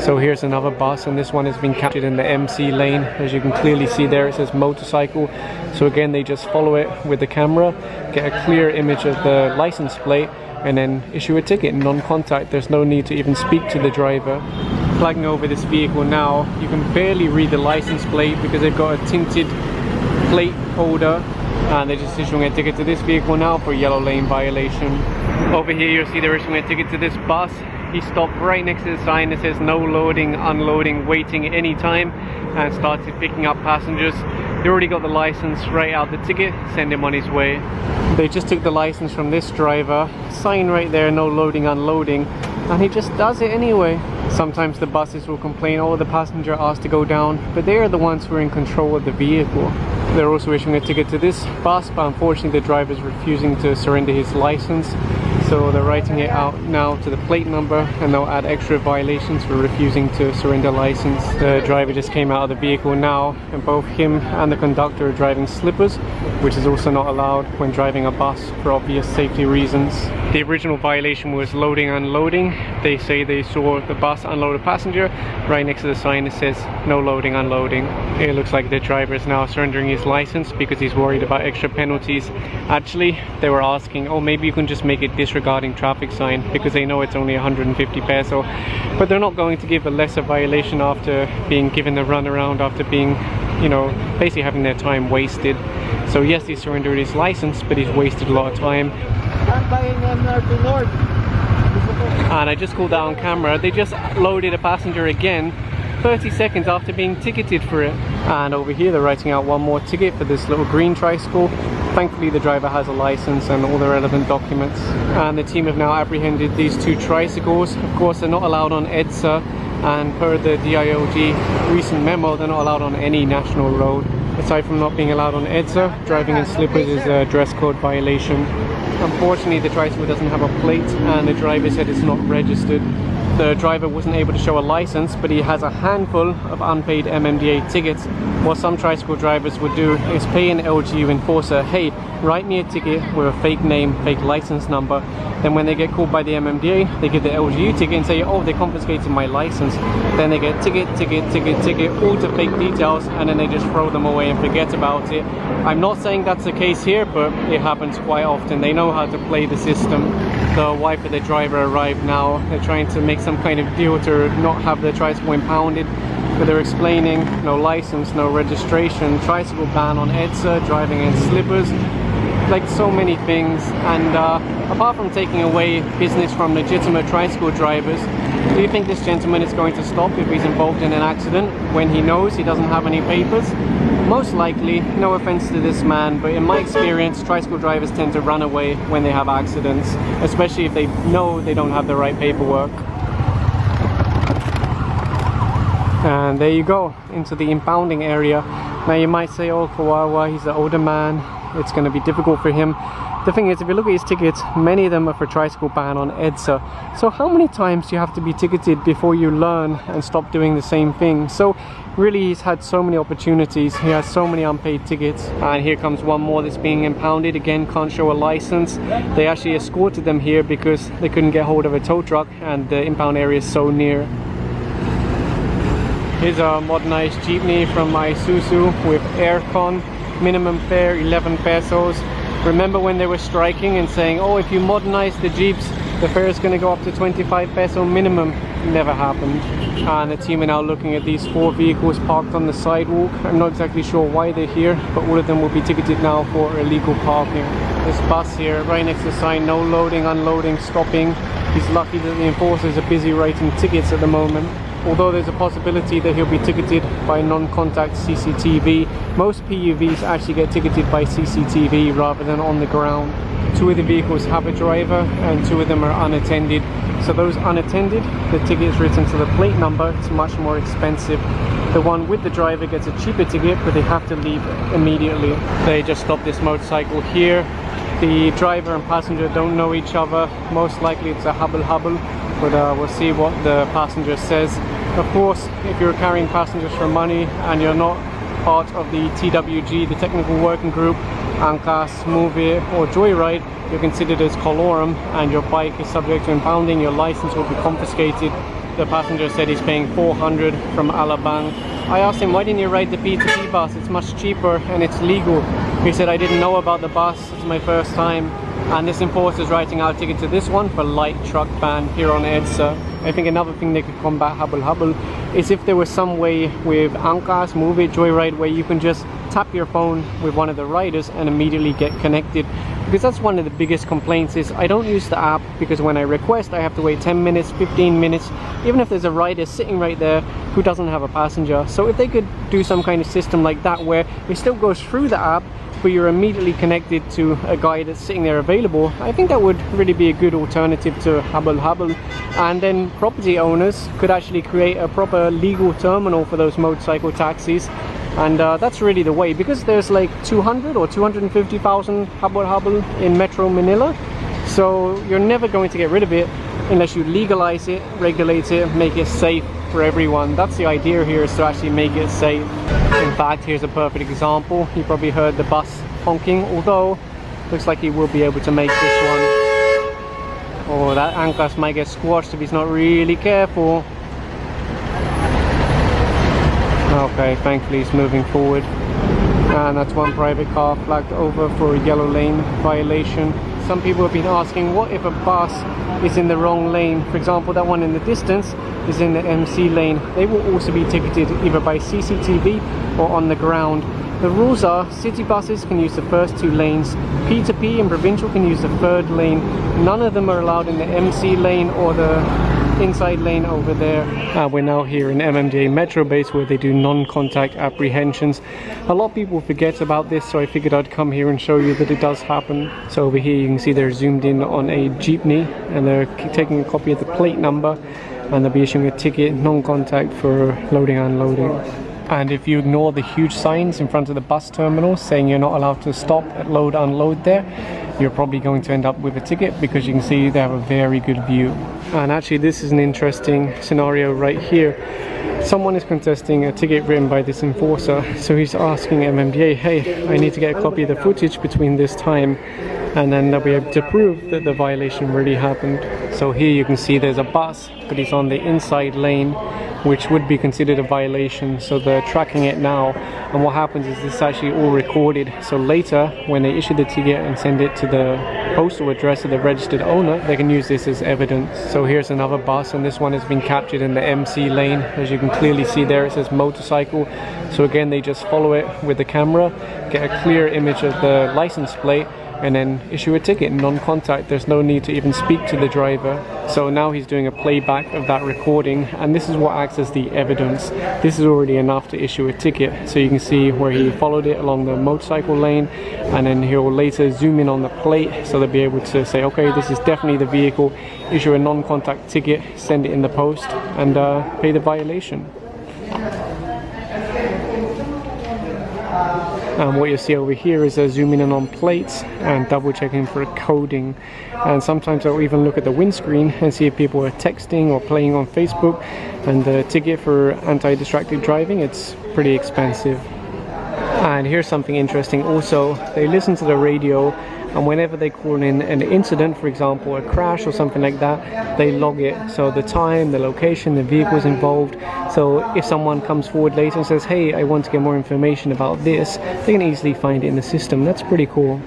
So here's another bus, and this one has been captured in the MC lane. As you can clearly see there, it says motorcycle. So again, they just follow it with the camera, get a clear image of the license plate, and then issue a ticket, non-contact. There's no need to even speak to the driver. Flagging over this vehicle now, you can barely read the license plate because they've got a tinted plate holder, and they're just issuing a ticket to this vehicle now for yellow lane violation. Over here you'll see they're issuing a ticket to this bus. He stopped right next to the sign that says no loading, unloading, waiting anytime, and started picking up passengers. They already got the license, write out the ticket, send him on his way. They just took the license from this driver, sign right there, no loading, unloading, and he just does it anyway. Sometimes the buses will complain, oh, the passenger asked to go down, but they are the ones who are in control of the vehicle. They're also issuing a ticket to this bus, but unfortunately the driver is refusing to surrender his license. So they're writing it out now to the plate number, and they'll add extra violations for refusing to surrender license. The driver just came out of the vehicle now, and both him and the conductor are driving slippers, which is also not allowed when driving a bus for obvious safety reasons. The original violation was loading, unloading. They say they saw the bus unload a passenger right next to the sign that says no loading, unloading. It looks like the driver is now surrendering his license because he's worried about extra penalties. Actually, they were asking, oh, maybe you can just make it disregarding traffic sign, because they know it's only 150 peso, but they're not going to give a lesser violation after being given the runaround, after being, you know, basically having their time wasted. So yes, he surrendered his license, but he's wasted a lot of time. And I just called that on camera. They just loaded a passenger again 30 seconds after being ticketed for it. And over here they're writing out one more ticket for this little green tricycle. Thankfully the driver has a license and all the relevant documents. And the team have now apprehended these two tricycles. Of course they're not allowed on EDSA, and per the DILG recent memo, they're not allowed on any national road. Aside from not being allowed on EDSA, driving in slippers is a dress code violation. Unfortunately the tricycle doesn't have a plate, and the driver said it's not registered. The driver wasn't able to show a license, but he has a handful of unpaid MMDA tickets. What some tricycle drivers would do is pay an LGU enforcer, hey, write me a ticket with a fake name, fake license number. Then when they get called by the MMDA, they give the LGU ticket and say, oh, they confiscated my license. Then they get ticket, all to fake details, and then they just throw them away and forget about it. I'm not saying that's the case here, but it happens quite often. They know how to play the system. The wife of the driver arrived now. They're trying to make some kind of deal to not have the tricycle impounded, but they're explaining no license, no registration, tricycle ban on EDSA, driving in slippers, like so many things. And apart from taking away business from legitimate tricycle drivers, do you think this gentleman is going to stop if he's involved in an accident when he knows he doesn't have any papers? Most likely. No offense to this man, but in my experience, tricycle drivers tend to run away when they have accidents, especially if they know they don't have the right paperwork. And there you go, into the impounding area. Now you might say, oh, Kawawa, he's an older man, it's going to be difficult for him. The thing is, if you look at his tickets, many of them are for tricycle ban on EDSA. So how many times do you have to be ticketed before you learn and stop doing the same thing? So really, he's had so many opportunities. He has so many unpaid tickets. And here comes one more that's being impounded. Again, can't show a license. They actually escorted them here because they couldn't get hold of a tow truck, and the impound area is so near. Here's a modernized jeepney from Isuzu with aircon. Minimum fare 11 pesos. Remember when they were striking and saying, oh, if you modernize the Jeeps, the fare is going to go up to 25 peso minimum? Never happened. And the team are now looking at these 4 vehicles parked on the sidewalk. I'm not exactly sure why they're here, but all of them will be ticketed now for illegal parking. This bus here, right next to the sign, no loading, unloading, stopping. He's lucky that the enforcers are busy writing tickets at the moment. Although there's a possibility that he'll be ticketed by non-contact CCTV. Most PUVs actually get ticketed by CCTV rather than on the ground. 2 of the vehicles have a driver and 2 of them are unattended. So those unattended, the ticket is written to the plate number, it's much more expensive. The one with the driver gets a cheaper ticket, but they have to leave immediately. They just stopped this motorcycle here. The driver and passenger don't know each other. Most likely it's a hubble, but we'll see what the passenger says. Of course, if you're carrying passengers for money and you're not part of the TWG, the Technical Working Group, Angkas, Move or Joyride, you're considered as colorum and your bike is subject to impounding. Your license will be confiscated. the passenger said he's paying 400 from Alabang. I asked him, why didn't you ride the P2P bus? It's much cheaper and it's legal. He said, I didn't know about the bus, it's my first time. And this enforcer is writing out a ticket to this one for light truck ban here on EDSA. I think another thing they could combat hubble is if there was some way with Angkas, Move It, Joyride, where you can just tap your phone with one of the riders and immediately get connected. Because that's one of the biggest complaints is I don't use the app because when I request I have to wait 10 minutes, 15 minutes, even if there's a rider sitting right there who doesn't have a passenger. So if they could do some kind of system like that where it still goes through the app but you're immediately connected to a guy that's sitting there available, I think that would really be a good alternative to hubble. And then property owners could actually create a proper legal terminal for those motorcycle taxis. And that's really the way, because there's like 200 or 250,000 hubble in Metro Manila. So you're never going to get rid of it unless you legalize it, regulate it, make it safe for everyone. That's the idea here, is to actually make it safe. In fact, here's a perfect example. You probably heard the bus honking, although looks like he will be able to make this one. Oh, that Angkas might get squashed if he's not really careful. Okay, thankfully he's moving forward. And that's one private car flagged over for a yellow lane violation. Some people have been asking, what if a bus is in the wrong lane? For example, that one in the distance is in the MC lane. They will also be ticketed either by CCTV or on the ground. The rules are city buses can use the first two lanes, P2P and provincial can use the third lane. None of them are allowed in the MC lane or the inside lane over there. We're now here in MMDA Metro base where they do non-contact apprehensions. A lot of people forget about this, so I figured I'd come here and show you that it does happen. So over here you can see they're zoomed in on a jeepney and they're taking a copy of the plate number and they'll be issuing a ticket, non-contact, for loading and unloading. And if you ignore the huge signs in front of the bus terminal saying you're not allowed to stop at load unload there, you're probably going to end up with a ticket, because you can see they have a very good view. And actually this is an interesting scenario right here. Someone is contesting a ticket written by this enforcer, so he's asking MMDA, hey, I need to get a copy of the footage between this time, and then they'll be able to prove that the violation really happened. So here you can see there's a bus, but he's on the inside lane, which would be considered a violation, so they're tracking it now. And what happens is this is actually all recorded, so later when they issue the ticket and send it to the postal address of the registered owner, they can use this as evidence. So here's another bus, and this one has been captured in the MC lane. As you can clearly see there, it says motorcycle. So again, they just follow it with the camera, get a clear image of the license plate, and then issue a ticket, non-contact. There's no need to even speak to the driver. So now he's doing a playback of that recording, and this is what acts as the evidence. This is already enough to issue a ticket. So you can see where he followed it along the motorcycle lane, and then he'll later zoom in on the plate, so they'll be able to say, okay, this is definitely the vehicle, issue a non-contact ticket, send it in the post, and pay the violation. And what you see over here is zooming in on plates and double checking for coding. And sometimes I'll even look at the windscreen and see if people are texting or playing on Facebook. And the ticket for anti-distracted driving, it's pretty expensive. And here's something interesting also. They listen to the radio, and whenever they call in an incident, for example a crash or something like that, they log it. So the time, the location, the vehicles involved. So if someone comes forward later and says, hey, I want to get more information about this, they can easily find it in the system. That's pretty cool.